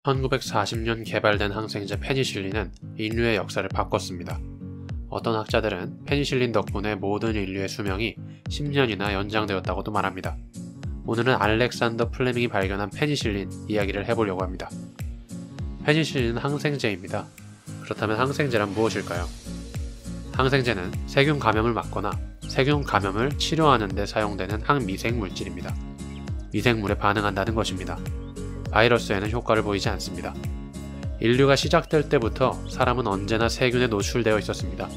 1940년 개발된 항생제 페니실린은 인류의 역사를 바꿨습니다. 어떤 학자들은 페니실린 덕분에 모든 인류의 수명이 10년이나 연장되었다고도 말합니다. 오늘은 알렉산더 플레밍이 발견한 페니실린 이야기를 해보려고 합니다. 페니실린은 항생제입니다. 그렇다면 항생제란 무엇일까요? 항생제는 세균 감염을 막거나 세균 감염을 치료하는 데 사용되는 항미생 물질입니다. 미생물에 반응한다는 것입니다. 바이러스에는 효과를 보이지 않습니다. 인류가 시작될 때부터 사람은 언제나 세균에 노출되어 있었습니다.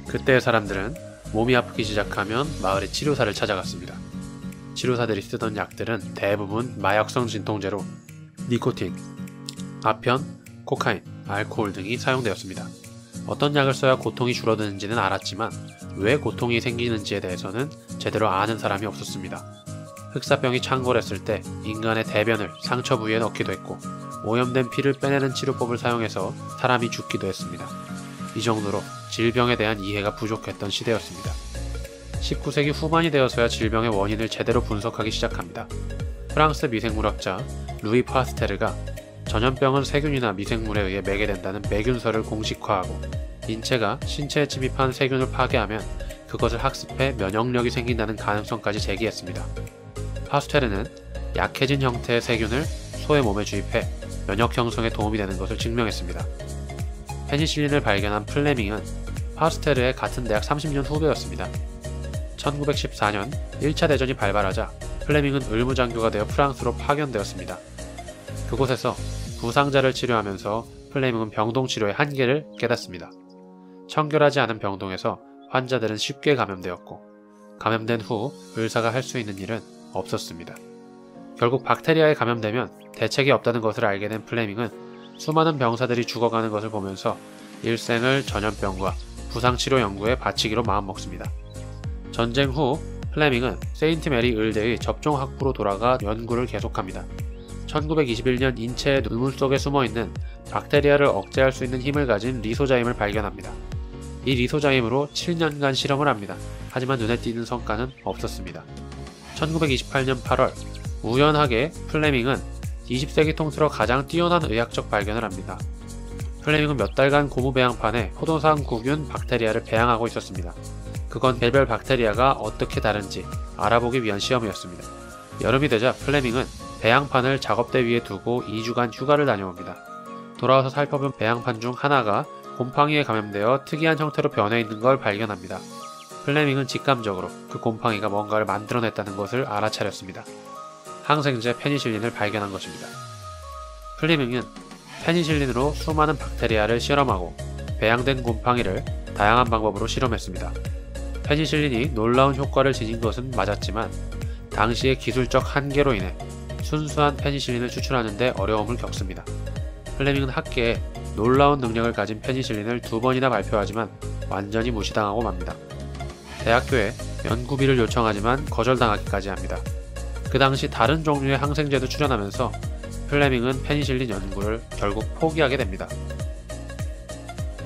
그때의 사람들은 몸이 아프기 시작하면 마을의 치료사를 찾아갔습니다. 치료사들이 쓰던 약들은 대부분 마약성 진통제로 니코틴, 아편, 코카인, 알코올 등이 사용되었습니다. 어떤 약을 써야 고통이 줄어드는지는 알았지만 왜 고통이 생기는지에 대해서는 제대로 아는 사람이 없었습니다. 흑사병이 창궐했을 때 인간의 대변을 상처 부위에 넣기도 했고 오염된 피를 빼내는 치료법을 사용해서 사람이 죽기도 했습니다. 이 정도로 질병에 대한 이해가 부족했던 시대였습니다. 19세기 후반이 되어서야 질병의 원인을 제대로 분석하기 시작합니다. 프랑스 미생물학자 루이 파스테르가 전염병은 세균이나 미생물에 의해 매개된다는 매균설을 공식화하고 인체가 신체에 침입한 세균을 파괴하면 그것을 학습해 면역력이 생긴다는 가능성까지 제기했습니다. 파스테르는 약해진 형태의 세균을 소의 몸에 주입해 면역 형성에 도움이 되는 것을 증명했습니다. 페니실린을 발견한 플레밍은 파스테르의 같은 대학 30년 후배였습니다. 1914년 1차 대전이 발발하자 플레밍은 의무장교가 되어 프랑스로 파견되었습니다. 그곳에서 부상자를 치료하면서 플레밍은 병동 치료의 한계를 깨닫습니다. 청결하지 않은 병동에서 환자들은 쉽게 감염되었고 감염된 후 의사가 할 수 있는 일은 없었습니다. 결국 박테리아에 감염되면 대책이 없다는 것을 알게 된 플레밍은 수많은 병사들이 죽어가는 것을 보면서 일생을 전염병과 부상치료 연구에 바치기로 마음먹습니다. 전쟁 후 플레밍은 세인트 메리 의대의 접종학부로 돌아가 연구를 계속합니다. 1921년 인체의 눈물 속에 숨어있는 박테리아를 억제할 수 있는 힘을 가진 리소자임을 발견합니다. 이 리소자임으로 7년간 실험을 합니다. 하지만 눈에 띄는 성과는 없었습니다. 1928년 8월 우연하게 플레밍은 20세기 통틀어 가장 뛰어난 의학적 발견을 합니다. 플레밍은 몇 달간 고무 배양판에 포도상구균 박테리아를 배양하고 있었습니다. 그건 개별 박테리아가 어떻게 다른지 알아보기 위한 시험이었습니다. 여름이 되자 플레밍은 배양판을 작업대 위에 두고 2주간 휴가를 다녀옵니다. 돌아와서 살펴본 배양판 중 하나가 곰팡이에 감염되어 특이한 형태로 변해 있는 걸 발견합니다. 플레밍은 직감적으로 그 곰팡이가 뭔가를 만들어냈다는 것을 알아차렸습니다. 항생제 페니실린을 발견한 것입니다. 플레밍은 페니실린으로 수많은 박테리아를 실험하고 배양된 곰팡이를 다양한 방법으로 실험했습니다. 페니실린이 놀라운 효과를 지닌 것은 맞았지만 당시의 기술적 한계로 인해 순수한 페니실린을 추출하는 데 어려움을 겪습니다. 플레밍은 학계에 놀라운 능력을 가진 페니실린을 2번이나 발표하지만 완전히 무시당하고 맙니다. 대학교에 연구비를 요청하지만 거절당하기까지 합니다. 그 당시 다른 종류의 항생제도 출연하면서 플레밍은 페니실린 연구를 결국 포기하게 됩니다.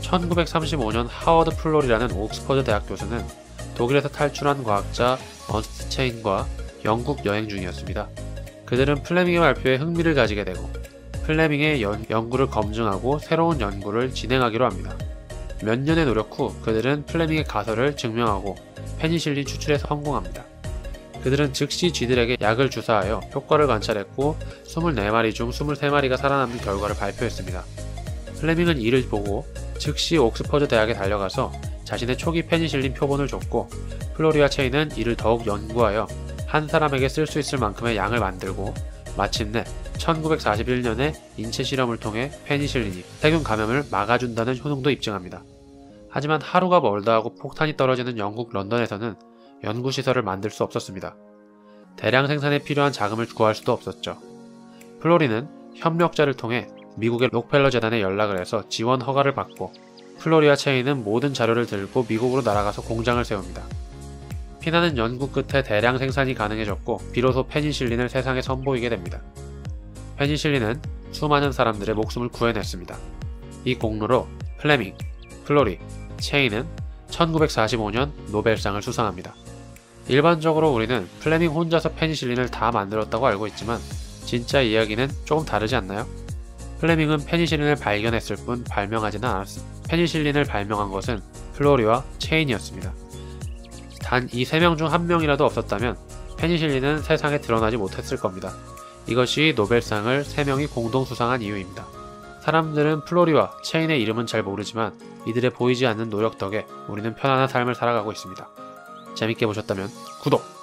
1935년 하워드 플로리라는 옥스퍼드 대학 교수는 독일에서 탈출한 과학자 언스트 체인과 영국 여행 중이었습니다. 그들은 플레밍의 발표에 흥미를 가지게 되고 플레밍의 연구를 검증하고 새로운 연구를 진행하기로 합니다. 몇 년의 노력 후 그들은 플레밍의 가설을 증명하고 페니실린 추출에 성공합니다. 그들은 즉시 쥐들에게 약을 주사하여 효과를 관찰했고 24마리 중 23마리가 살아남는 결과를 발표했습니다. 플레밍은 이를 보고 즉시 옥스퍼드 대학에 달려가서 자신의 초기 페니실린 표본을 줬고 플로리와 체인은 이를 더욱 연구하여 한 사람에게 쓸 수 있을 만큼의 양을 만들고 마침내 1941년에 인체 실험을 통해 페니실린이 세균 감염을 막아준다는 효능도 입증합니다. 하지만 하루가 멀다 하고 폭탄이 떨어지는 영국 런던에서는 연구시설을 만들 수 없었습니다. 대량 생산에 필요한 자금을 구할 수도 없었죠. 플로리는 협력자를 통해 미국의 록펠러 재단에 연락을 해서 지원 허가를 받고 플로리와 체인은 모든 자료를 들고 미국으로 날아가서 공장을 세웁니다. 피나는 연구 끝에 대량 생산이 가능해졌고 비로소 페니실린을 세상에 선보이게 됩니다. 페니실린은 수많은 사람들의 목숨을 구해냈습니다. 이 공로로 플레밍, 플로리, 체인은 1945년 노벨상을 수상합니다. 일반적으로 우리는 플레밍 혼자서 페니실린을 다 만들었다고 알고 있지만 진짜 이야기는 조금 다르지 않나요? 플레밍은 페니실린을 발견했을 뿐 발명하지는 않았습니다. 페니실린을 발명한 것은 플로리와 체인이었습니다. 단 이 3명 중 1명이라도 없었다면 페니실린은 세상에 드러나지 못했을 겁니다. 이것이 노벨상을 3명이 공동 수상한 이유입니다. 사람들은 플로리와 체인의 이름은 잘 모르지만 이들의 보이지 않는 노력 덕에 우리는 편안한 삶을 살아가고 있습니다. 재밌게 보셨다면 구독!